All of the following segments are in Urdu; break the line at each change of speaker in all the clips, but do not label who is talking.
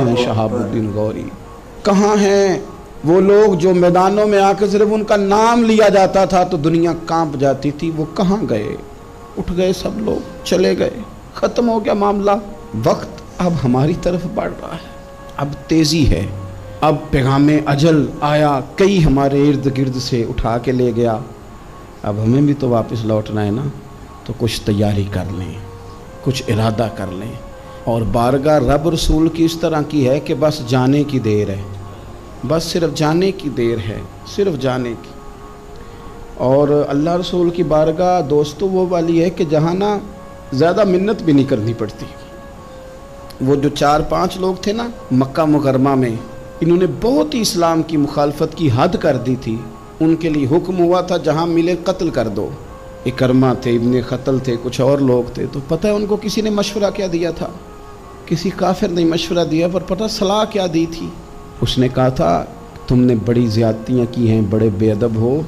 ہیں شہاب الدین غوری؟ کہاں ہیں وہ لوگ جو میدانوں میں آ کے صرف ان کا نام لیا جاتا تھا تو دنیا کانپ جاتی تھی؟ وہ کہاں گئے؟ اٹھ گئے سب لوگ، چلے گئے، ختم ہو گیا معاملہ۔ وقت اب ہماری طرف بڑھ رہا ہے، اب تیزی ہے، اب پیغام اجل آیا، کئی ہمارے ارد گرد سے اٹھا کے لے گیا، اب ہمیں بھی تو واپس لوٹنا ہے نا، تو کچھ تیاری کر لیں، کچھ ارادہ کر لیں، اور بارگاہ رب رسول کی اس طرح کی ہے کہ بس جانے کی دیر ہے، بس صرف جانے کی دیر ہے، صرف جانے کی۔ اور اللہ رسول کی بارگاہ دوستو وہ والی ہے کہ جہاں نا زیادہ منت بھی نہیں کرنی پڑتی۔ وہ جو 4-5 لوگ تھے نا مکہ مکرمہ میں، انہوں نے بہت ہی اسلام کی مخالفت کی حد کر دی تھی، ان کے لیے حکم ہوا تھا جہاں ملے قتل کر دو۔ اکرمہ تھے، ابن خطل تھے، کچھ اور لوگ تھے، تو پتہ ہے ان کو کسی نے مشورہ کیا دیا تھا؟ کسی کافر نے مشورہ دیا، پر پتہ صلاح کیا دی تھی؟ اس نے کہا تھا تم نے بڑی زیادتیاں کی ہیں، بڑے بے ادب ہو،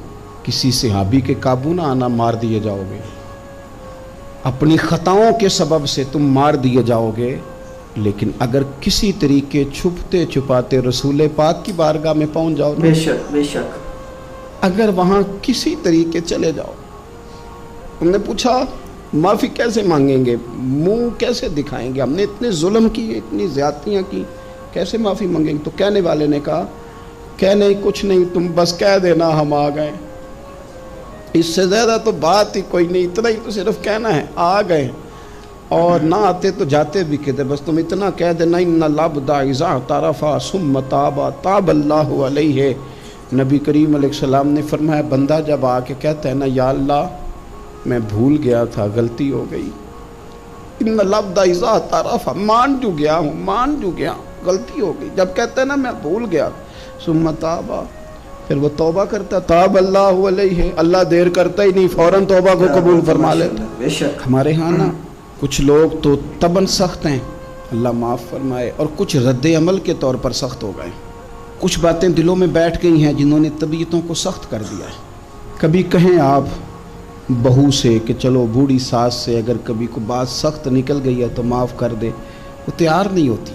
کسی صحابی کے قابو نہ آنا، مار دیے جاؤ گے، اپنی خطاؤں کے سبب سے تم مار دیے جاؤ گے، لیکن اگر کسی طریقے چھپتے چھپاتے رسول پاک کی بارگاہ میں پہنچ جاؤ،
بے شک بے شک،
اگر وہاں کسی طریقے چلے جاؤ۔ ہم نے پوچھا معافی کیسے مانگیں گے، منہ کیسے دکھائیں گے، ہم نے اتنے ظلم کیے، اتنی زیادتیاں کی، کیسے معافی مانگیں گے؟ تو کہنے والے نے کہا کہ نہیں کچھ نہیں، تم بس کہہ دینا ہم آ گئے، اس سے زیادہ تو بات ہی کوئی نہیں، اتنا ہی تو صرف کہنا ہے آ گئے، اور نہ آتے تو جاتے بھی کہتے، بس تم اتنا کہہ دینا ان العبد اذا اعترف ثم تاب تاب اللہ علیہ۔ نبی کریم علیہ السلام نے فرمایا بندہ جب آ کے کہتا ہے نا یا اللہ میں بھول گیا تھا، غلطی ہو گئی، ان العبد اذا اعترف، مان جو گیا ہوں، مان جو گیا، غلطی ہو گئی، جب کہتا ہے نا میں بھول گیا، ثم تاب، پھر وہ توبہ کرتا، تاب اللہ علیہ، اللہ دیر کرتا ہی نہیں، فوراً توبہ کو قبول فرما لیتا۔
بے شک
ہمارے ہاں نا کچھ لوگ تو طبعاً سخت ہیں، اللہ معاف فرمائے، اور کچھ رد عمل کے طور پر سخت ہو گئے، کچھ باتیں دلوں میں بیٹھ گئی ہیں جنہوں نے طبیعتوں کو سخت کر دیا ہے۔ کبھی کہیں آپ بہو سے کہ چلو بوڑھی ساس سے اگر کبھی کوئی بات سخت نکل گئی ہے تو معاف کر دے، وہ تیار نہیں ہوتی،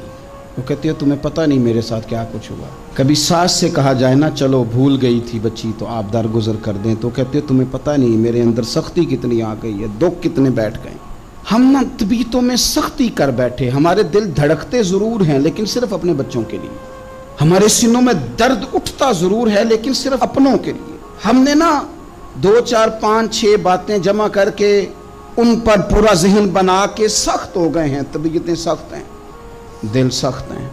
وہ کہتی ہے تمہیں پتہ نہیں میرے ساتھ کیا کچھ ہوا۔ کبھی ساس سے کہا جائے نا چلو بھول گئی تھی بچی تو آپ درگزر کر دیں، تو کہتے ہیں تمہیں پتہ نہیں میرے اندر سختی کتنی آ گئی ہے، دکھ کتنے بیٹھ گئے۔ ہم نا طبیعتوں میں سختی کر بیٹھے، ہمارے دل دھڑکتے ضرور ہیں لیکن صرف اپنے بچوں کے لیے، ہمارے سینوں میں درد اٹھتا ضرور ہے لیکن صرف اپنوں کے لیے۔ ہم نے نا 2 4 5 6 باتیں جمع کر کے ان پر پورا ذہن بنا کے سخت ہو گئے ہیں، طبیعتیں سخت ہیں، دل سخت ہیں۔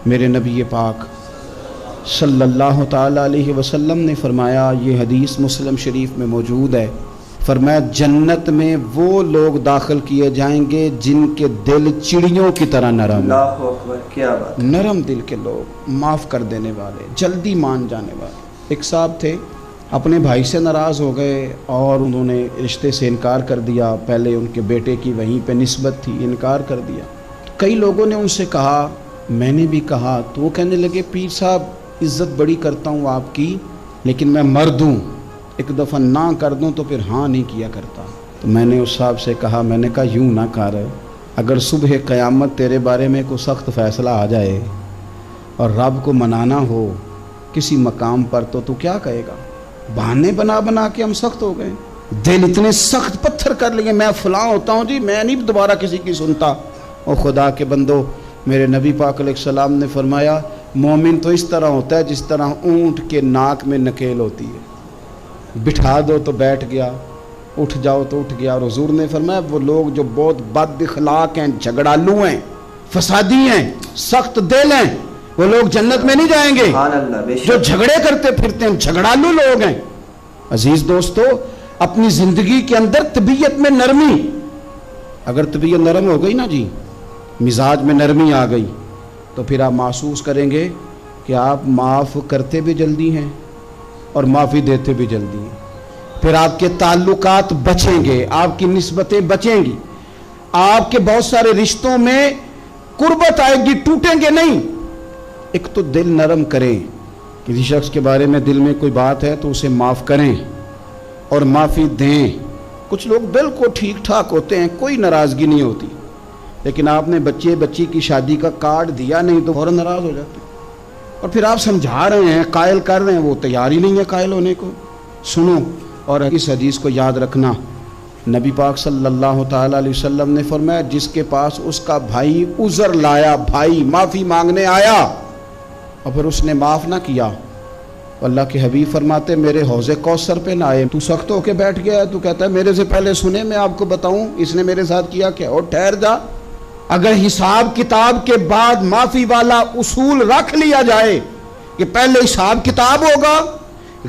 میرے نبی پاک صلی اللہ تعالی علیہ وسلم نے فرمایا، یہ حدیث مسلم شریف میں موجود ہے، فرمایا جنت میں وہ لوگ داخل کیے جائیں گے جن کے دل چڑیوں کی طرح نرم،
اللہ اکبر، کیا بات،
نرم دل کے لوگ، معاف کر دینے والے، جلدی مان جانے والے۔ ایک صاحب تھے اپنے بھائی سے ناراض ہو گئے اور انہوں نے رشتے سے انکار کر دیا، پہلے ان کے بیٹے کی وہیں پہ نسبت تھی، انکار کر دیا۔ کئی لوگوں نے ان سے کہا، میں نے بھی کہا، تو وہ کہنے لگے پیر صاحب عزت بڑی کرتا ہوں آپ کی لیکن میں مرد ہوں، ایک دفعہ نہ کر دوں تو پھر ہاں نہیں کیا کرتا۔ تو میں نے اس صاحب سے کہا، میں نے کہا یوں نہ کر، اگر صبح قیامت تیرے بارے میں کوئی سخت فیصلہ آ جائے اور رب کو منانا ہو کسی مقام پر تو کیا کہے گا؟ بہانے بنا بنا کے ہم سخت ہو گئے، دل اتنے سخت پتھر کر لیے، میں فلاں ہوتا ہوں جی، میں نہیں دوبارہ کسی کی سنتا۔ اور خدا کے بندو، میرے نبی پاک علیہ السلام نے فرمایا مومن تو اس طرح ہوتا ہے جس طرح اونٹ کے ناک میں نکیل ہوتی ہے، بٹھا دو تو بیٹھ گیا، اٹھ جاؤ تو اٹھ گیا۔ اور حضور نے فرمایا وہ لوگ جو بہت بد اخلاق ہیں، جھگڑالو ہیں، فسادی ہیں، سخت دل ہیں، وہ لوگ جنت میں نہیں جائیں گے۔
سبحان اللہ، بے شک،
جو جھگڑے کرتے پھرتے ہیں، جھگڑالو لوگ ہیں۔ عزیز دوستو، اپنی زندگی کے اندر طبیعت میں نرمی، اگر طبیعت نرم ہو گئی نا جی، مزاج میں نرمی آ گئی، تو پھر آپ محسوس کریں گے کہ آپ معاف کرتے بھی جلدی ہیں اور معافی دیتے بھی جلدی ہیں۔ پھر آپ کے تعلقات بچیں گے، آپ کی نسبتیں بچیں گی، آپ کے بہت سارے رشتوں میں قربت آئے گی، ٹوٹیں گے نہیں۔ ایک تو دل نرم کریں، کسی شخص کے بارے میں دل میں کوئی بات ہے تو اسے معاف کریں اور معافی دیں۔ کچھ لوگ بالکل ٹھیک ٹھاک ہوتے ہیں، کوئی ناراضگی نہیں ہوتی، لیکن آپ نے بچے بچی کی شادی کا کارڈ دیا نہیں تو فوراً ناراض ہو جاتے. اور پھر آپ سمجھا رہے ہیں، قائل کر رہے ہیں، وہ تیار ہی نہیں ہے قائل ہونے کو. سنو اور اس حدیث کو یاد رکھنا. نبی پاک صلی اللہ تعالیٰ علیہ وسلم نے فرمایا جس کے پاس اس کا بھائی عذر لایا، بھائی معافی مانگنے آیا اور پھر اس نے معاف نہ کیا، اللہ کے حبیب فرماتے میرے حوض کوثر پہ نہ آئے. تو سخت ہو کے بیٹھ گیا ہے، تو کہتا ہے میرے سے پہلے سنے، میں آپ کو بتاؤں اس نے میرے ساتھ کیا کیا. اور ٹھہر جا، اگر حساب کتاب کے بعد معافی والا اصول رکھ لیا جائے کہ پہلے حساب کتاب ہوگا،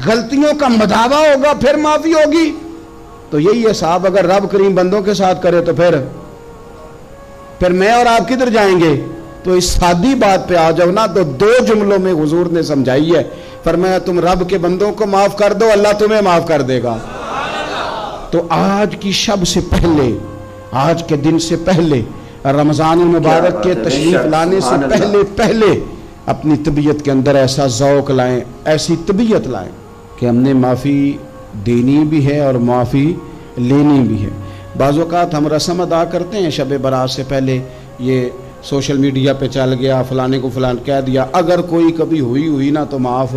غلطیوں کا مداوع ہوگا، پھر معافی ہوگی، تو یہی حساب اگر رب کریم بندوں کے ساتھ کرے تو پھر میں اور آپ کدھر جائیں گے. تو اس سادی بات پہ آ جاؤ نا، تو 2 جملوں میں حضور نے سمجھائی ہے. فرمایا تم رب کے بندوں کو معاف کر دو، اللہ تمہیں معاف کر دے گا. تو آج کی شب سے پہلے، آج کے دن سے پہلے، رمضان المبارک کے تشریف لانے سے پہلے اپنی طبیعت کے اندر ایسا ذوق لائیں، ایسی طبیعت لائیں کہ ہم نے معافی دینی بھی ہے اور معافی لینی بھی ہے. بعض اوقات ہم رسم ادا کرتے ہیں شب برات سے پہلے، یہ سوشل میڈیا پہ چل گیا، فلانے کو فلان کہہ دیا، اگر کوئی کبھی ہوئی نا تو معاف.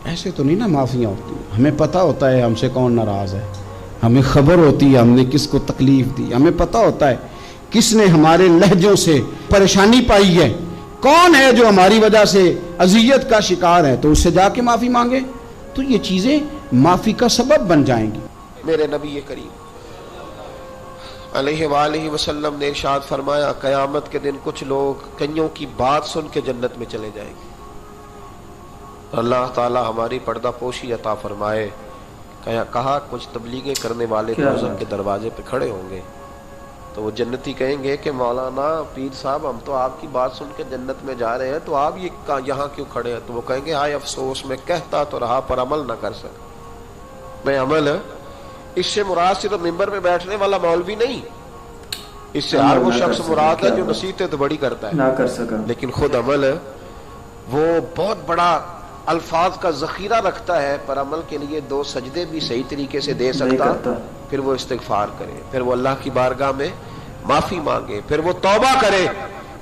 ایسے تو نہیں نا معافیاں ہوتی. ہمیں پتہ ہوتا ہے ہم سے کون ناراض ہے، ہمیں خبر ہوتی ہے ہم نے کس کو تکلیف دی، ہمیں پتہ ہوتا ہے کس نے ہمارے لہجوں سے پریشانی پائی ہے، کون ہے جو ہماری وجہ سے اذیت کا شکار ہے، تو اس سے جا کے معافی مانگے تو یہ چیزیں معافی کا سبب بن جائیں گی.
میرے نبی کریم علیہ وآلہ وسلم نے ارشاد فرمایا قیامت کے دن کچھ لوگ کئیوں کی بات سن کے جنت میں چلے جائیں گے. اللہ تعالی ہماری پردہ پوشی عطا فرمائے. کہا کچھ تبلیغیں کرنے والے دوزخ کے دروازے پہ کھڑے ہوں گے تو وہ جنتی کہیں گے کہ مولانا پیر صاحب ہم تو آپ کی بات سن کے جنت میں جا رہے ہیں، تو آپ یہ یہاں کیوں کھڑے ہیں؟ تو وہ کہیں گے ہائے افسوس، میں کہتا تو رہا پر عمل نہ کر سکا. میں عمل، اس سے مراد صرف ممبر میں بیٹھنے والا مولوی نہیں، اس سے ہر وہ شخص مراد ہے جو نصیحتیں تو بڑی کرتا ہے
نہ کر سکا،
لیکن خود عمل وہ بہت بڑا الفاظ کا ذخیرہ رکھتا ہے، پر عمل کے لیے 2 سجدے بھی صحیح طریقے سے دے سکتا، پھر وہ استغفار کرے، پھر وہ اللہ کی بارگاہ میں معافی مانگے، پھر وہ توبہ کرے.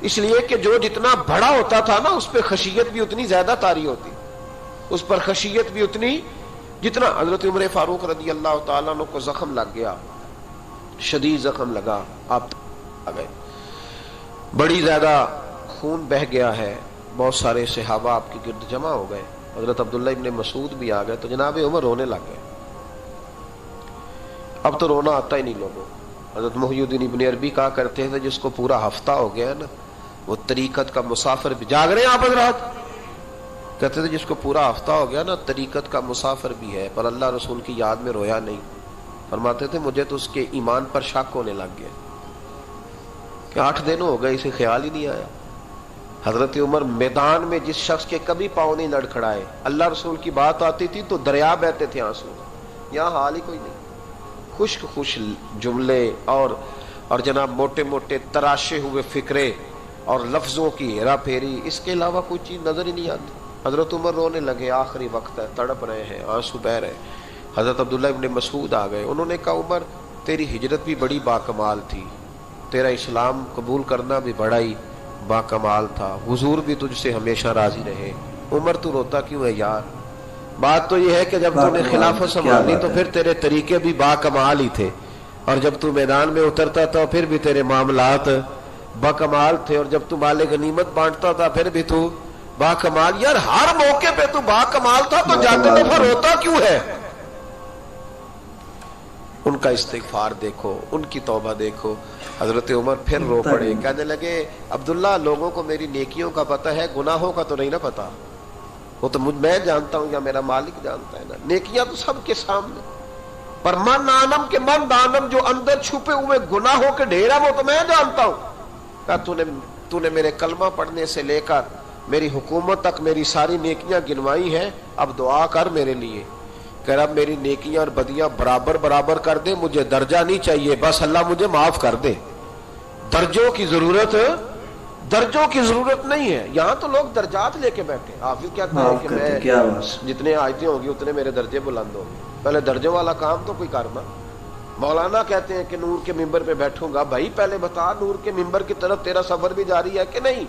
اس لیے کہ جو جتنا بڑا ہوتا تھا نا اس پہ خشیت بھی اتنی زیادہ طاری ہوتی، اس پر خشیت بھی اتنی جتنا. حضرت عمر فاروق رضی اللہ تعالیٰ عنہ کو زخم لگ گیا، شدید زخم لگا، آپ آ گئے، بڑی زیادہ خون بہہ گیا ہے، بہت سارے صحابہ آپ کے گرد جمع ہو گئے، حضرت عبداللہ ابن مسعود بھی آ گئے، تو جناب عمر رونے لگ گئے. اب تو رونا آتا ہی نہیں لوگوں. حضرت محی الدین ابن عربی کہا کرتے تھے جس کو پورا ہفتہ ہو گیا نا وہ طریقت کا مسافر بھی. جاگ رہے ہیں آپ حضرات؟ کہتے تھے جس کو پورا ہفتہ ہو گیا نا طریقت کا مسافر بھی ہے، پر اللہ رسول کی یاد میں رویا نہیں. فرماتے تھے مجھے تو اس کے ایمان پر شک ہونے لگ گیا کہ 8 دن ہو گئے اسے خیال ہی نہیں آیا. حضرت عمر میدان میں جس شخص کے کبھی پاؤں نہیں لڑکھڑائے، اللہ رسول کی بات آتی تھی تو دریا بہتے تھے آنسو، یہاں حال ہی کوئی نہیں. خشک خوش جملے اور جناب موٹے موٹے تراشے ہوئے فکرے اور لفظوں کی ہیرا پھیری، اس کے علاوہ کوئی چیز نظر ہی نہیں آتی. حضرت عمر رونے لگے، آخری وقت ہے، تڑپ رہے ہیں، آنسو بہ رہے. حضرت عبداللہ ابن مسعود آ گئے، انہوں نے کہا عمر تیری ہجرت بھی بڑی باکمال تھی، تیرا اسلام قبول کرنا بھی بڑا ہی باکمال تھا، حضور بھی تجھ سے ہمیشہ راضی رہے. عمر تو روتا کیوں ہے یار؟ بات تو یہ ہے کہ جب تو نے خلافت سنبھالی تو پھر تیرے طریقے بھی باکمال ہی تھے، اور جب تو میدان میں اترتا تھا پھر بھی تیرے معاملات باکمال تھے، اور جب تو مال غنیمت بانٹتا تھا پھر بھی تو باکمال. یار ہر موقع پہ تو باکمال تھا تو جاتے دفعہ روتا کیوں ہے؟ ان کا استغفار دیکھو، ان کی توبہ دیکھو. حضرت عمر پھر رو پڑے، کہنے لگے عبداللہ لوگوں کو میری نیکیوں کا پتہ ہے، گناہوں کا تو نہیں نہ پتہ. وہ تو میں جانتا ہوں یا میرا مالک جانتا ہے نا، نیکیاں تو سب کے سامنے، پر من عالم کے من دانم جو اندر چھپے ہوئے گناہوں کے ڈھیر ہے وہ تو میں جانتا ہوں. کہا تو نے میرے کلمہ پڑھنے سے لے کر میری حکومت تک میری ساری نیکیاں گنوائی ہیں، اب دعا کر میرے لیے کہ رب میری نیکیاں اور بدیاں برابر برابر کر دے، مجھے درجہ نہیں چاہیے، بس اللہ مجھے معاف کر دے. درجوں کی ضرورت نہیں ہے. یہاں تو لوگ درجات لے کے بیٹھے. حافظ کہتا ہے کہ میں جتنے آیتیں ہوں گی اتنے میرے درجے بلند ہوں گے. پہلے درجوں والا کام تو کوئی کرنا. مولانا کہتے ہیں کہ نور کے ممبر پہ بیٹھوں گا، بھائی پہلے بتا نور کے ممبر کی طرف تیرا سفر بھی جاری ہے کہ نہیں؟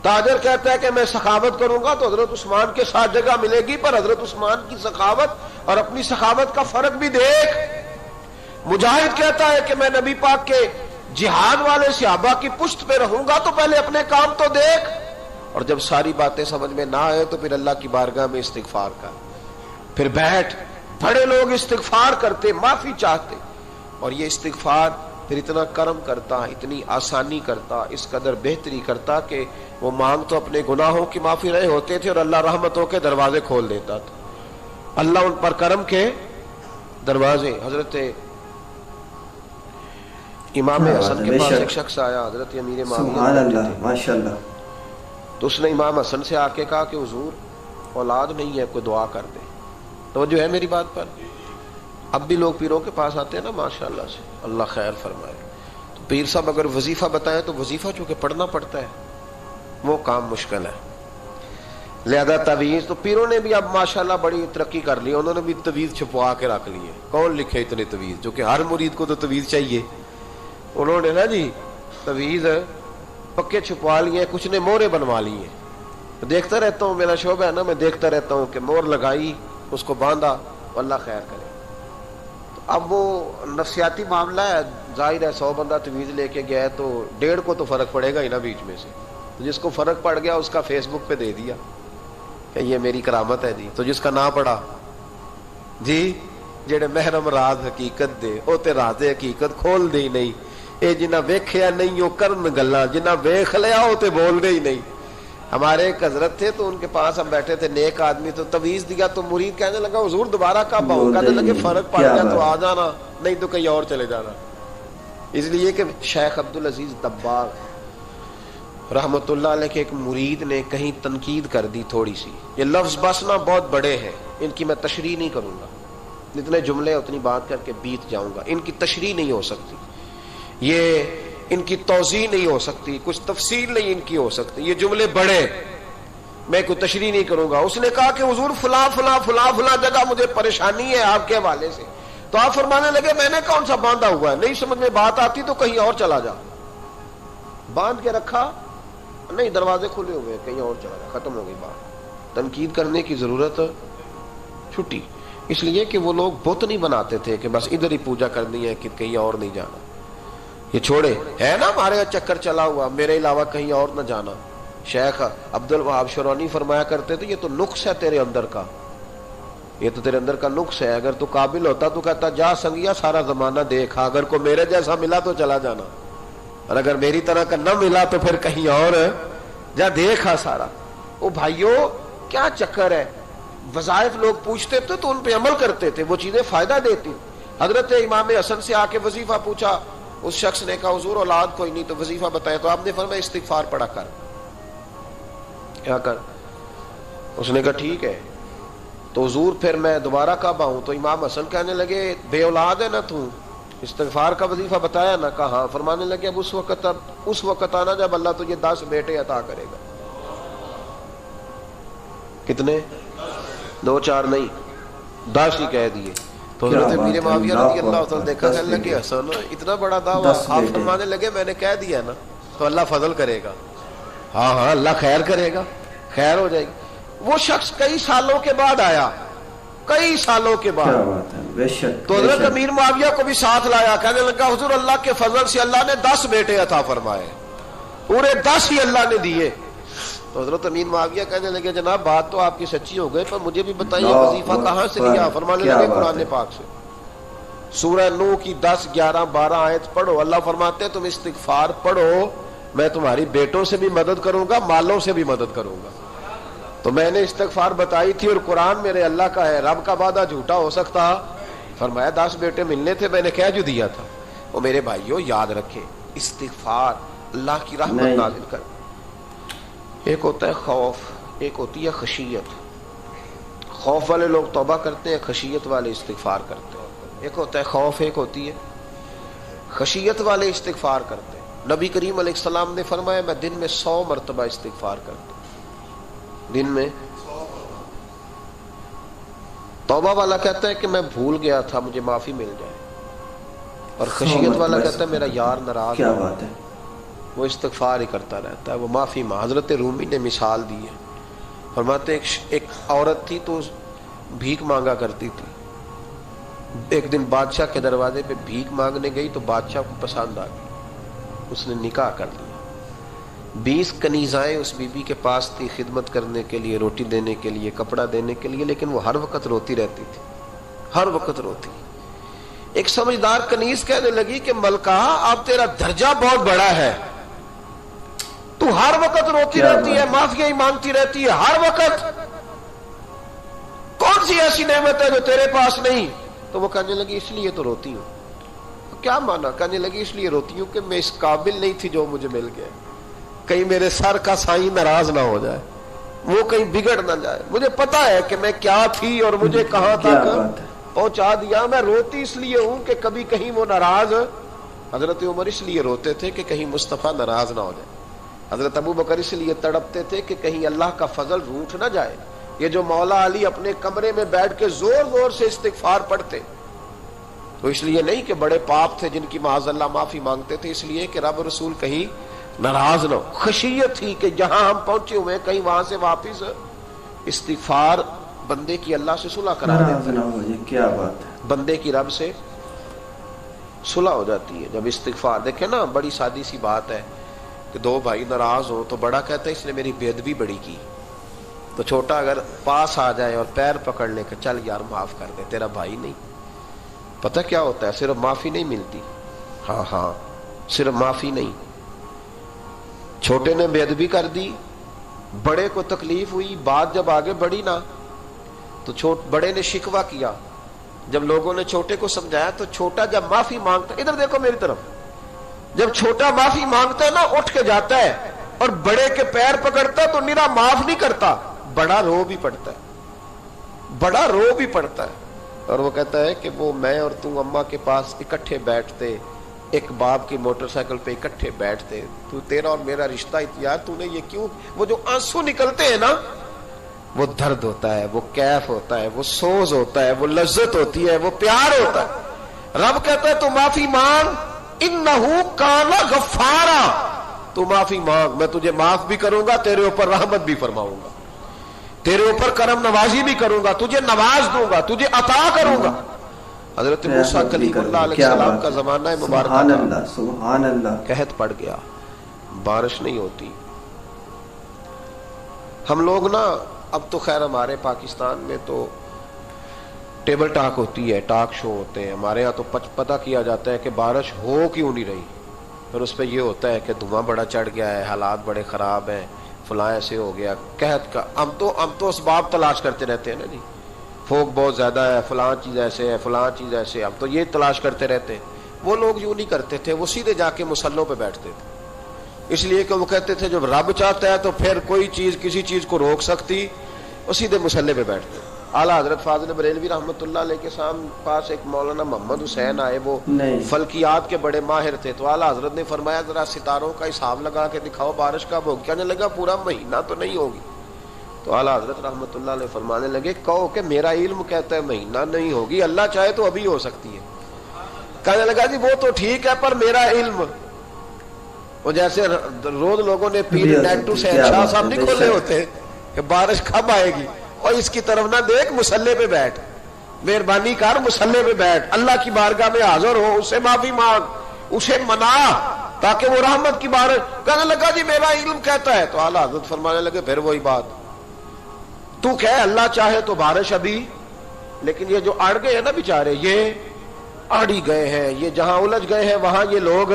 تاجر کہتا ہے کہ میں سخاوت کروں گا تو حضرت عثمان کے ساتھ جگہ ملے گی، پر حضرت عثمان کی سخاوت اور اپنی سخاوت کا فرق بھی دیکھ۔ مجاہد کہتا ہے کہ میں نبی پاک کے جہاد والے صحابہ کی پشت پہ رہوں گا تو پہلے اپنے کام تو دیکھ، اور جب ساری باتیں سمجھ میں نہ آئے تو پھر اللہ کی بارگاہ میں استغفار کر، پھر بیٹھ۔ بڑے لوگ استغفار کرتے، معافی چاہتے، اور یہ استغفار پھر اتنا کرم کرتا، اتنی آسانی کرتا، اس قدر بہتری کرتا کہ وہ مانگ تو اپنے گناہوں کی معافی رہے ہوتے تھے اور اللہ رحمتوں کے دروازے کھول دیتا تھا، اللہ ان پر کرم کے دروازے۔ حضرت امام حسن کے پاس ایک شخص آیا، حضرت امیر
سبحان اللہ، ماشاءاللہ،
تو اس نے امام حسن سے آ کے کہا کہ حضور اولاد نہیں ہے، کوئی دعا کر دے۔ توجہ ہے میری بات پر؟ اب بھی لوگ پیروں کے پاس آتے ہیں نا ماشاءاللہ سے، اللہ خیر فرمائے، تو پیر صاحب اگر وظیفہ بتائیں تو وظیفہ چونکہ پڑھنا پڑتا ہے وہ کام مشکل ہے، لہذا تعویذ تو پیروں نے بھی اب ماشاءاللہ بڑی ترقی کر لی، انہوں نے بھی تعویذ چھپوا کے رکھ لی ہے۔ کون لکھے اتنے تعویذ، جو کہ ہر مرید کو تو تعویذ چاہیے، انہوں نے نا جی تعویذ پکے چھپوا لیے، کچھ نے مورے بنوا لی ہیں۔ دیکھتا رہتا ہوں، میرا شعبہ ہے نا، میں دیکھتا رہتا ہوں کہ مور لگائی، اس کو باندھا، اللہ خیر کرے۔ تو اب وہ نفسیاتی معاملہ ہے، ظاہر ہے 100 بندہ تعویذ لے کے گیا ہے تو 1.5 کو تو فرق پڑے گا ہی نا بیچ میں سے، تو جس کو فرق پڑ گیا اس کا فیس بک پہ دے دیا کہ یہ میری کرامت ہے جی، تو جس کا نہ پڑا جی جڑے محرم راز حقیقت دے او تے راز حقیقت کھول دے ہی نہیں، اے جنہ ویکھیا نہیں او کرن گلاں، جنہ ویکھ لیا او تے بول دے ہی نہیں۔ ہمارے ایک حضرت تھے تو ان کے پاس ہم بیٹھے تھے، نیک آدمی، تو تعویذ دیا تو مرید کہنے لگا حضور دوبارہ کب آؤں؟ کہنے لگے فرق پڑ گیا تو آ جانا، نہیں تو کہیں اور چلے جانا۔ اس لیے کہ شیخ عبدالعزیز دباغ رحمت اللہ علیہ کے ایک مرید نے کہیں تنقید کر دی تھوڑی سی، یہ لفظ بس نا بہت بڑے ہیں، ان کی میں تشریح نہیں کروں گا، جتنے جملے اتنی بات کر کے بیت جاؤں گا، ان کی تشریح نہیں ہو سکتی، یہ ان کی توضیح نہیں ہو سکتی، کچھ تفصیل نہیں ان کی ہو سکتی، یہ جملے بڑے، میں کوئی تشریح نہیں کروں گا۔ اس نے کہا کہ حضور فلاں فلاں فلاں فلاں جگہ مجھے پریشانی ہے آپ کے حوالے سے، تو آپ فرمانے لگے میں نے کون سا باندھا ہوا ہے، نہیں سمجھ میں بات آتی تو کہیں اور چلا جا، باندھ کے رکھا نہیں، دروازے کھلے ہوئے کہیں اور چلا جا، ختم ہو گئی بات۔ تنقید کرنے کی ضرورت چھٹی، اس لیے کہ وہ لوگ بت نہیں بناتے تھے کہ بس ادھر ہی پوجا کرنی ہے کہ کہیں اور نہیں جانا، یہ چھوڑے ہے نا ہمارے چکر چلا ہوا، میرے علاوہ کہیں اور نہ جانا۔ شیخ عبد الوہاب شرونی فرمایا کرتے تھے یہ تو نقص ہے تیرے اندر کا، یہ تو تیرے اندر کا نقص ہے، اگر تو قابل ہوتا تو کہتا جا سنگیا سارا زمانہ دیکھا، اگر کوئی میرے جیسا ملا تو چلا جانا، اور اگر میری طرح کا نہ ملا تو پھر کہیں اور جا دیکھا سارا۔ او بھائیو کیا چکر ہے، وظائف لوگ پوچھتے تھے تو ان پہ عمل کرتے تھے، وہ چیزیں فائدہ دیتی۔ حضرت امام حسن سے آ کے وظیفہ پوچھا، اس شخص نے کہا حضور اولاد کوئی نہیں تو وظیفہ بتائے، تو آپ نے فرمایا استغفار پڑھا کر، کیا کر؟ اس نے کہا ٹھیک ہے، تو حضور پھر میں دوبارہ کب آؤں؟ تو امام حسن کہنے لگے بے اولاد ہے نا تو، استغفار کا وظیفہ بتایا نا؟ کہا ہاں۔ فرمانے لگے اب اس وقت آنا جب اللہ تجھے 10 بیٹے عطا کرے گا۔ کتنے؟ 2 4 نہیں، 10 ہی کہہ دیے۔ تو حضرت امیر معاویہ رضی اللہ تعالیٰ دیکھا کہنے لگے حسن اتنا بڑا دعویٰ، آپ فرمانے لگے میں نے کہہ دیا نا تو اللہ فضل کرے گا، ہاں ہاں اللہ خیر کرے گا، خیر ہو جائے گی۔ وہ شخص کئی سالوں کے بعد آیا، کئی سالوں کے بعد، تو حضرت امیر معاویہ کو بھی ساتھ لایا، کہنے لگا حضور اللہ کے فضل سے اللہ نے 10 بیٹے عطا فرمائے، پورے 10 ہی اللہ نے دیے۔ تو حضرت امیر معاویہ کہنے لگے جناب بات تو آپ کی سچی ہو گئی، پر مجھے بھی بتائیے وظیفہ کہاں سے لیا؟ فرمانے لگے قرآن پاک سے، سورہ نوح کی 10 11 12 آیت پڑھو، اللہ فرماتے ہیں تم استغفار پڑھو، میں تمہاری بیٹوں سے بھی مدد کروں گا، مالوں سے بھی مدد کروں گا۔ تو میں نے استغفار بتائی تھی اور قرآن میرے اللہ کا ہے، رب کا وعدہ جھوٹا ہو سکتا؟ فرمایا 10 بیٹے ملنے تھے، میں نے کہہ جو دیا تھا۔ وہ میرے بھائیوں یاد رکھے استغفار اللہ کی رحمت نازل کر، ایک ہوتا ہے خوف، ایک ہوتی ہے خشیت۔ خوف والے لوگ توبہ کرتے ہیں، خشیت والے استغفار کرتے ہیں۔ ایک ہوتا ہے خوف، ایک ہوتی ہے خشیت والے استغفار کرتے ہیں۔ نبی کریم علیہ السلام نے فرمایا میں دن میں 100 مرتبہ استغفار کرتا ہوں، دن میں۔ توبہ والا کہتا ہے کہ میں بھول گیا تھا، مجھے معافی مل جائے، اور خشیت والا کہتا ہے میرا یار ناراض
کیا
ہو،
بات ہے.
وہ استغفار ہی کرتا رہتا ہے، وہ معافی حضرت رومی نے مثال دی ہے، فرماتے ایک عورت تھی تو بھیک مانگا کرتی تھی، ایک دن بادشاہ کے دروازے پہ بھیک مانگنے گئی تو بادشاہ کو پسند آ گئی، اس نے نکاح کر لیا. 20 کنیزائیں اس بی بی کے پاس تھی خدمت کرنے کے لیے، روٹی دینے کے لیے، کپڑا دینے کے لیے، لیکن وہ ہر وقت روتی رہتی تھی، ہر وقت روتی. ایک سمجھدار کنیز کہنے لگی کہ ملکہ اب تیرا درجہ بہت بڑا ہے، تو ہر وقت روتی رہتی ہے، معافیاں ہی مانگتی رہتی ہے ہر وقت، کون سی ایسی نعمت ہے جو تیرے پاس نہیں؟ تو وہ کہنے لگی اس لیے تو روتی ہوں. کیا مانا؟ کہنے لگی اس لیے روتی ہوں کہ میں اس قابل نہیں تھی جو مجھے مل گیا، کہیں میرے سر کا سائیں ناراض نہ ہو جائے، وہ کہیں بگڑ نہ جائے، مجھے پتا ہے کہ میں کیا تھی اور مجھے کہاں تک پہنچا دیا، میں روتی اس لیے ہوں کہ کبھی کہیں وہ ناراض. حضرت عمر اس لیے روتے تھے کہ کہیں مصطفیٰ ناراض نہ ہو جائے، حضرت ابو بکر اس لیے تڑپتے تھے کہ کہیں اللہ کا فضل روٹھ نہ جائے. یہ جو مولا علی اپنے کمرے میں بیٹھ کے زور زور سے استغفار پڑھتے تو اس لیے نہیں کہ بڑے پاپ تھے جن کی معاذ اللہ معافی مانگتے تھے، اس لیے کہ رب رسول کہیں ناراض نہ ہو. خشیت تھی کہ جہاں ہم پہنچے ہوئے کہیں وہاں سے واپس استغفار بندے کی اللہ سے صلح کرا دیتا ہے.
کیا بات ہے.
بندے کی رب سے صلح ہو جاتی ہے جب استغفار. دیکھیں نا بڑی سادی سی بات ہے کہ دو بھائی ناراض ہو تو بڑا کہتا ہے اس نے میری بے ادبی بڑی کی، تو چھوٹا اگر پاس آ جائے اور پیر پکڑ لے کہ چل یار معاف کر دے، تیرا بھائی نہیں. پتہ کیا ہوتا ہے؟ صرف معافی نہیں ملتی، ہاں صرف معافی نہیں. چھوٹے نے بے ادبی کر دی، بڑے کو تکلیف ہوئی، بات جب آگے بڑھی نا تو بڑے نے شکوہ کیا. جب لوگوں نے چھوٹے کو سمجھایا تو چھوٹا جب معافی مانگتا، ادھر دیکھو میری طرف، جب چھوٹا معافی مانگتا ہے نا اٹھ کے جاتا ہے اور بڑے کے پیر پکڑتا ہے تو میرا معاف نہیں کرتا، بڑا رو بھی پڑتا ہے، بڑا رو بھی پڑتا ہے. اور وہ کہتا ہے کہ وہ میں اور تم اماں کے پاس اکٹھے بیٹھتے، ایک باپ کی موٹر سائیکل پہ اکٹھے بیٹھتے، تو تیرا اور میرا رشتہ یار تو نے یہ کیوں؟ وہ جو آنسو نکلتے ہیں نا وہ درد ہوتا ہے، وہ کیف ہوتا ہے، وہ سوز ہوتا ہے، وہ لذت ہوتی ہے، وہ پیار ہوتا ہے. رب کہتا ہے تو معافی مانگ، انہو کان غفارا، تو معافی مانگ، میں تجھے معاف بھی کروں گا، تیرے اوپر رحمت بھی فرماؤں گا، تیرے اوپر کرم نوازی بھی کروں گا، تجھے نواز دوں گا، تجھے عطا کروں گا. حضرت موسیٰ کلیم اللہ علیہ السلام کا زمانہ مبارکہ تھا،
سبحان اللہ،
قحط پڑ گیا، بارش نہیں ہوتی. ہم لوگ نا اب تو خیر ہمارے پاکستان میں تو ٹیبل ٹاک ہوتی ہے، ٹاک شو ہوتے ہیں، ہمارے ہاں تو پتہ کیا جاتا ہے کہ بارش ہو کیوں نہیں رہی، پھر اس پہ یہ ہوتا ہے کہ دھواں بڑا چڑھ گیا ہے، حالات بڑے خراب ہیں، فلاں ایسے ہو گیا قحط کا. ہم تو اسباب تلاش کرتے رہتے ہیں نا جی، فوق بہت زیادہ ہے، فلاں چیز ایسے ہے، فلاں چیز ایسے، اب تو یہ تلاش کرتے رہتے ہیں. وہ لوگ یوں نہیں کرتے تھے، وہ سیدھے جا کے مسلوں پہ بیٹھتے تھے، اس لیے کہ وہ کہتے تھے جب رب چاہتا ہے تو پھر کوئی چیز کسی چیز کو روک سکتی، وہ سیدھے مسلے پہ بیٹھتے. اعلیٰ حضرت فاضل بریلوی رحمۃ اللہ علیہ کے پاس ایک مولانا محمد حسین آئے، وہ فلکیات کے بڑے ماہر تھے، تو اعلیٰ حضرت نے فرمایا ذرا ستاروں کا حساب لگا کے دکھاؤ بارش کب ہوگی. کہنے لگا پورا مہینہ تو نہیں ہوگی. تو اعلیٰ حضرت رحمۃ اللہ علیہ فرمانے لگے کہو کہ میرا علم کہتا ہے مہینہ نہیں ہوگی، اللہ چاہے تو ابھی ہو سکتی ہے. کہنے لگا جی وہ تو ٹھیک ہے پر میرا علم، وہ جیسے روز لوگوں نے پیر نیٹو سے شاہ صاحب نہیں کھولے ہوتے کہ بارش کب آئے گی، اور اس کی طرف نہ دیکھ، مسلے پہ بیٹھ، مہربانی کر مسلے پہ بیٹھ، اللہ کی بارگاہ میں حاضر ہو، اسے معافی مانگ، اسے منا تاکہ وہ رحمت کی بارش. کہنے لگا جی میرا علم کہتا ہے. تو اعلیٰ حضرت فرمانے لگے پھر وہی بات، تو کہ اللہ چاہے تو بارش ابھی، لیکن یہ جو اڑ گئے ہیں نا بیچارے، یہ اڑی گئے ہیں، یہ جہاں الجھ گئے ہیں وہاں یہ لوگ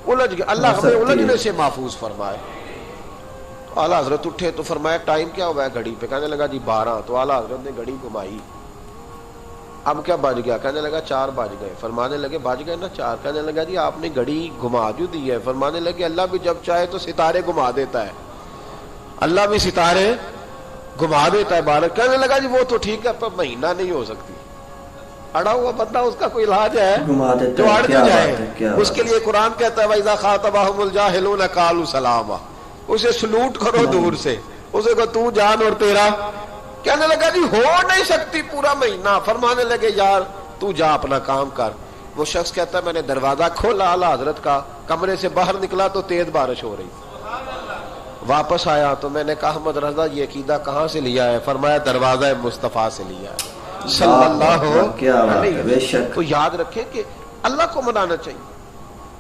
الجھ گئے، اللہ ہمیں الجھنے سے محفوظ فرمائے. تو اعلیٰ حضرت اٹھے تو فرمایا ٹائم کیا ہوا ہے گھڑی پہ؟ کہنے لگا جی 12. تو اعلیٰ حضرت نے گھڑی گھمائی، اب کیا بج گیا؟ کہنے لگا 4 بج گئے. فرمانے لگے بج گئے نا 4. کہنے لگا جی آپ نے گھڑی گھما جو دی ہے. فرمانے لگے اللہ بھی جب چاہے تو ستارے گھما دیتا ہے، اللہ بھی ستارے گھما دیتا ہے بارش. کہنے لگا جی وہ تو ٹھیک ہے پر مہینہ نہیں ہو سکتی. اڑا ہوا بندہ اس کا کوئی علاج ہے جو اڑ جو جائے، اس کے لیے قرآن کہتا ہے وَإِذَا خَاطَبَهُمُ الْجَاهِلُونَ قَالُوا سَلَامًا، اسے سلوٹ کرو دور سے، اسے کو تو جان اور تیرا. کہنے لگا جی ہو نہیں سکتی پورا مہینہ. فرمانے لگے یار تو جا اپنا کام کر، وہ شخص کہتا ہے میں نے دروازہ کھولا اعلیٰ حضرت کا, کمرے سے باہر نکلا تو تیز بارش ہو رہی. واپس آیا تو میں نے کہا احمد رضا یہ عقیدہ کہاں سے لیا ہے؟ فرمایا دروازہ مصطفیٰ سے لیا ہے صلی اللہ علیہ وسلم. تو یاد رکھیں کہ اللہ کو منانا چاہیے,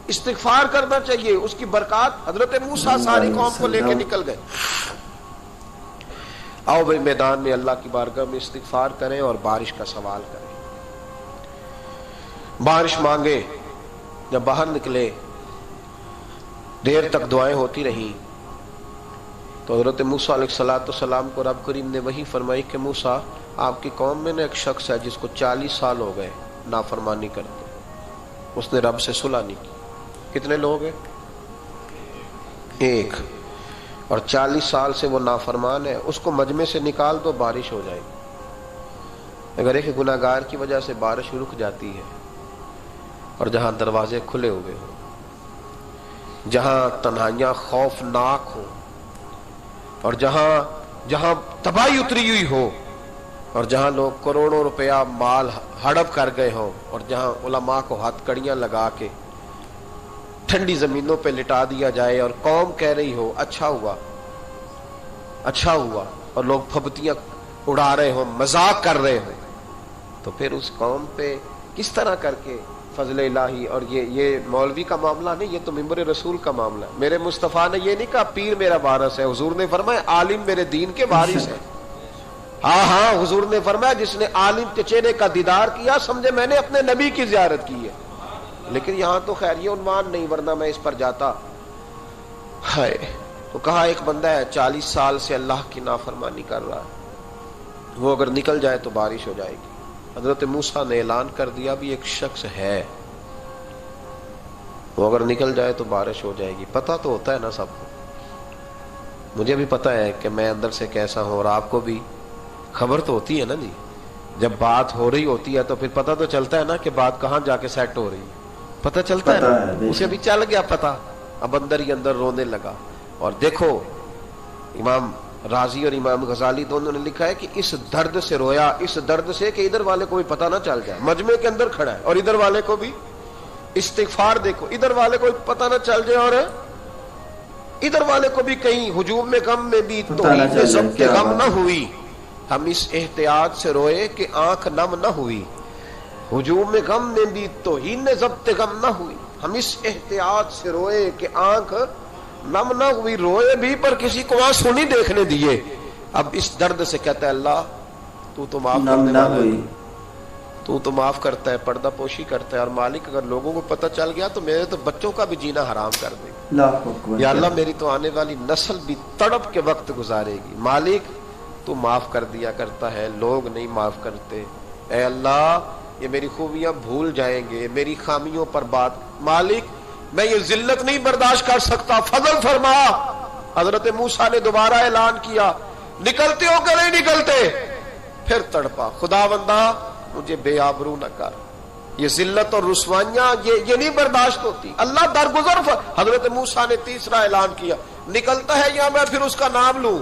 استغفار کرنا چاہیے, اس کی برکات. حضرت موسیٰ ساری قوم کو لے کے نکل گئے. آؤ بھائی میدان میں اللہ کی بارگاہ میں استغفار کریں اور بارش کا سوال کریں, بارش مانگے. جب باہر نکلے دیر تک دعائیں ہوتی رہی تو حضرت موسیٰ علیہ السلام کو رب کریم نے وحی فرمائی کہ موسیٰ آپ کی قوم میں نے ایک شخص ہے جس کو 40 سال ہو گئے نافرمانی کرتے, اس نے رب سے صلح نہیں کی. کتنے لوگ ہیں؟ ایک. اور 40 سال سے وہ نافرمان ہے, اس کو مجمع سے نکال دو بارش ہو جائے گی. اگر ایک گناہگار کی وجہ سے بارش رک جاتی ہے اور جہاں دروازے کھلے ہوئے ہوں, جہاں تنہائیاں خوفناک ہوں, اور جہاں تباہی اتری ہوئی ہو, اور جہاں لوگ کروڑوں روپیہ مال ہڑپ کر گئے ہوں, اور جہاں علماء کو ہتھ کڑیاں لگا کے ٹھنڈی زمینوں پہ لٹا دیا جائے اور قوم کہہ رہی ہو اچھا ہوا اچھا ہوا, اور لوگ پھبتیاں اڑا رہے ہوں, مذاق کر رہے ہوں, تو پھر اس قوم پہ کس طرح کر کے فضل الہی. اور یہ مولوی کا معاملہ نہیں, یہ تو ممبر رسول کا معاملہ ہے. میرے مصطفیٰ نے یہ نہیں کہا پیر میرا وارث ہے, حضور نے فرمایا عالم میرے دین کے وارث ہے. ہاں حضور نے فرمایا جس نے عالم کے چہرے کا دیدار کیا سمجھے میں نے اپنے نبی کی زیارت کی ہے. لیکن یہاں تو خیر یہ عنوان نہیں, ورنہ میں اس پر جاتا. ہائے, تو کہا ایک بندہ ہے 40 سال سے اللہ کی نافرمانی کر رہا ہے, وہ اگر نکل جائے تو بارش ہو جائے گی. حضرت موسیٰ نے اعلان کر دیا بھی ایک شخص ہے, وہ اگر نکل جائے تو بارش ہو جائے گی. پتہ تو ہوتا ہے نا سب کو, مجھے بھی پتہ ہے کہ میں اندر سے کیسا ہوں, اور آپ کو بھی خبر تو ہوتی ہے نا جی. جب بات ہو رہی ہوتی ہے تو پھر پتہ تو چلتا ہے نا کہ بات کہاں جا کے سیٹ ہو رہی ہے, پتہ چلتا ہے نا. اسے بھی چل گیا پتہ, اب اندر ہی اندر رونے لگا. اور دیکھو امام رازی اور امام غزالی دونوں نے لکھا ہے کہ اس درد سے رویا, اس درد سے کہ ادھر والے کو بھی پتہ نہ چل جائے, مجمع کے اندر کھڑا ہے, اور ادھر والے کو بھی استغفار دیکھو, ادھر والے کو پتہ نہ چل جائے, اور ادھر والے کو بھی کہیں ہجوم میں غم میں بھی توحید ضبط غم نہ ہوئی. ہم اس احتیاط سے روئے کہ آنکھ نم نہ ہوئی, ہجوم میں غم میں بھی توحید ضبط غم نہ ہوئی. ہم اس احتیاط سے روئے کہ آنکھ نم نہ ہوئی, روئے بھی پر کسی کو آنسو نہیں دیکھنے دیے. اب اس درد سے کہتا ہے اللہ تو تو معاف کرنے والا ہے, تو تو معاف کرتا ہے, پردہ پوشی کرتا ہے. اور مالک اگر لوگوں کو پتہ چل گیا تو میرے تو بچوں کا بھی جینا حرام کر دے گا. یا اللہ میری تو آنے والی نسل بھی تڑپ کے وقت گزارے گی. مالک تو معاف کر دیا کرتا ہے, لوگ نہیں معاف کرتے. اے اللہ یہ میری خوبیاں بھول جائیں گے, میری خامیوں پر بات. مالک میں یہ ذلت نہیں برداشت کر سکتا, فضل فرما. حضرت موسیٰ نے دوبارہ اعلان کیا نکلتے ہو کہ نہیں نکلتے؟ پھر تڑپا خدا بندہ مجھے بے آبرو نہ کر, یہ ذلت اور رسوائیاں یہ نہیں برداشت ہوتی. اللہ درگزر. حضرت موسیٰ نے تیسرا اعلان کیا نکلتا ہے یا میں پھر اس کا نام لوں,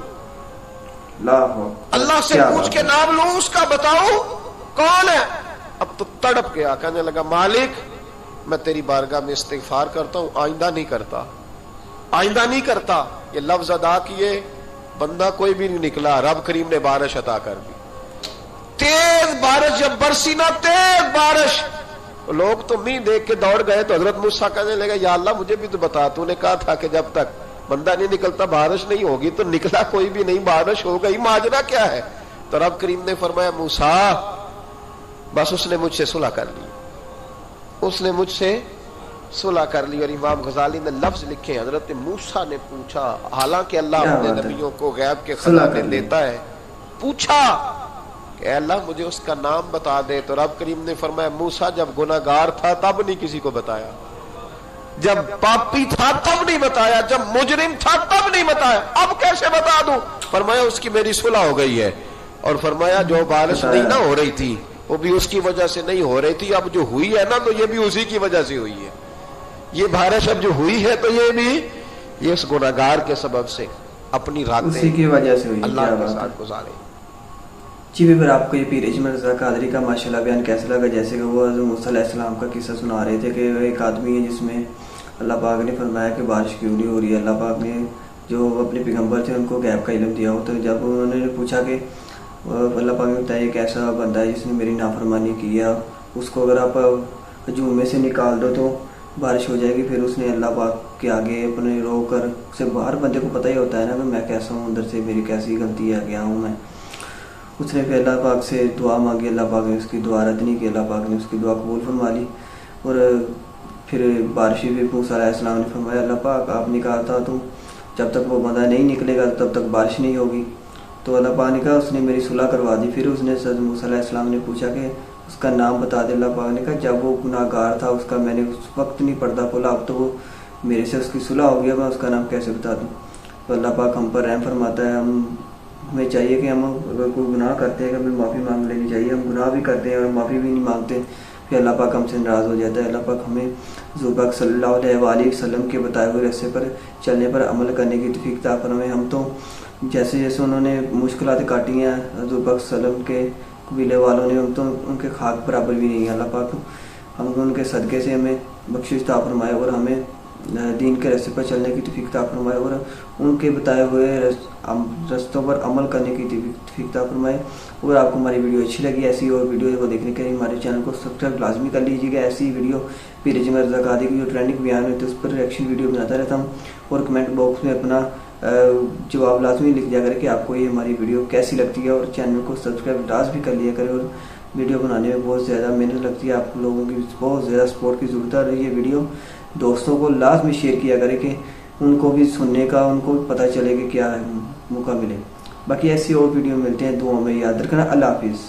اللہ سے پوچھ کے نام لوں, اس کا بتاؤ کون ہے. اب تو تڑپ گیا, کہنے لگا مالک میں تیری بارگاہ میں استغفار کرتا ہوں, آئندہ نہیں کرتا, آئندہ نہیں کرتا. یہ لفظ ادا کیے, بندہ کوئی بھی نہیں نکلا. رب کریم نے بارش عطا کر دی, تیز بارش. جب برسی نا تیز بارش, لوگ تو نہیں دیکھ کے دوڑ گئے. تو حضرت موسیٰ کہنے لگا یا اللہ مجھے بھی تو بتا, تو نے کہا تھا کہ جب تک بندہ نہیں نکلتا بارش نہیں ہوگی. تو نکلا کوئی بھی نہیں, بارش ہو گئی, ماجرا کیا ہے؟ تو رب کریم نے فرمایا موسیٰ بس اس نے مجھ سے صلح کر لی, اس نے مجھ سے صلح کر لی. اور امام غزالی نے لفظ لکھے حضرت موسیٰ نے پوچھا, حالانکہ اللہ اپنے نبیوں کو غیب کے خزانے دیتا ہے, پوچھا کہ اے اللہ مجھے اس کا نام بتا دے. تو رب کریم نے فرمایا موسیٰ جب گناہگار تھا تب نہیں کسی کو بتایا, جب پاپی تھا تب نہیں بتایا, جب مجرم تھا تب نہیں بتایا, اب کیسے بتا دوں؟ فرمایا اس کی میری صلح ہو گئی ہے. اور فرمایا جو بارش نہیں نہ ہو رہی تھی وہ بھی اس کی وجہ سے نہیں ہو رہی تھی, اب جو ہوئی ہے نا تو یہ بھی اسی کی وجہ سے ہوئی ہے. یہ بارش اب جو ہوئی ہے تو یہ بھی یہ اس گناہگار کے سبب سے اپنی راتیں
اسی کی وجہ سے ہوئی,
اللہ کے ساتھ گزارے.
جی بھی پھر آپ کو یہ پیر اجمل رضا قادری کا ماشاءاللہ بیان کیسا لگا؟ جیسے کہ وہ حضرت موسیٰ علیہ السلام کا قصہ سنا رہے تھے کہ ایک آدمی ہے جس میں اللہ پاک نے فرمایا کہ بارش کیوں نہیں ہو رہی ہے. اللہ پاک نے جو اپنے پیغمبر تھے ان کو غیب کا علم دیا ہو. تو جب انہوں نے پوچھا کہ اللہ پاک نے بتایا کہ ایسا بندہ ہے جس نے میری نافرمانی کی ہے، اس کو اگر آپ ہجوم میں سے نکال دو تو بارش ہو جائے گی. پھر اس نے اللہ پاک کے آگے اپنے رو کر اسے باہر بندے کو پتہ ہی ہوتا ہے نا کہ میں کیسا ہوں، اندر سے میری کیسی غلطی ہے گیا ہوں میں. اس نے پھر اللہ پاک سے دعا مانگی، اللہ پاک نے اس کی دعا رد نہیں کی، اللہ پاک نے اس کی دعا قبول فرما لی. اور پھر بارشی بھی موسیٰ علیہ السلام نے فرمایا اللہ پاک آپ نے کہا تھا تو جب تک وہ بندہ نہیں نکلے گا تب تک بارش نہیں ہوگی. تو اللہ پاک نے کہا اس نے میری صلح کروا دی. پھر اس نے حضرت موسیٰ علیہ السلام نے پوچھا کہ اس کا نام بتا دے. اللہ پاک نے کہا جب وہ گناہ گار تھا اس کا میں نے اس وقت نہیں پردہ کھولا، اب تو وہ میرے سے اس کی صلح ہو گیا، میں اس کا نام کیسے بتا دوں. تو اللہ پاک ہم پر رحم فرماتا ہے. ہمیں چاہیے کہ ہم اگر کوئی گناہ کرتے ہیں کہ ہمیں معافی مانگ لینی چاہیے. ہم گناہ بھی کرتے ہیں اور معافی بھی نہیں مانگتے، پھر اللہ پاک ہم سے ناراض ہو جاتا ہے. اللہ پاک ہمیں حضور پاک صلی اللہ علیہ وآلہ وسلم کے بتائے ہوئے راستے پر چلنے پر عمل کرنے کی توفیق عطا فرمائے. ہم تو جیسے جیسے انہوں نے مشکلات کاٹی ہیں حضور پاک صلی اللہ علیہ وسلم کے قبیلے والوں نے، ہم تو ان کے خاک برابر بھی نہیں ہیں. اللہ پاک ہم ان کے صدقے سے ہمیں بخشش عطا فرمائے اور ہمیں دین کے راستے پر چلنے کی توفیق عطا فرمائے اور ان کے بتائے ہوئے رستوں پر عمل کرنے کی توفیق عطا فرمائے. اور آپ کو ہماری ویڈیو اچھی لگی، ایسی اور ویڈیو کو دیکھنے کے لیے ہمارے چینل کو سبسکرائب لازمی کر لیجیے گا. ایسی ویڈیو پیر اجمل رضا قادری کی جو ٹرینڈنگ بیان ہوتے ہیں اس پر ریئیکشن ویڈیو بناتا رہتا ہوں. اور کمنٹ باکس میں اپنا جواب لازمی لکھ دیا کرے کہ آپ کو یہ ہماری ویڈیو کیسی لگتی ہے، اور چینل کو سبسکرائب لازمی کر لیا کرے. اور ویڈیو بنانے میں بہت زیادہ محنت لگتی ہے، آپ لوگوں کی بہت زیادہ سپورٹ کی ضرورت ہے. اور یہ ویڈیو دوستوں کو لازمی شیئر کیا کرے کہ ان کو بھی سننے کا، ان کو بھی پتہ چلے کہ کیا موقع ملے. باقی ایسی اور ویڈیو ملتے ہیں، دعاؤں میں یاد رکھنا. اللہ حافظ.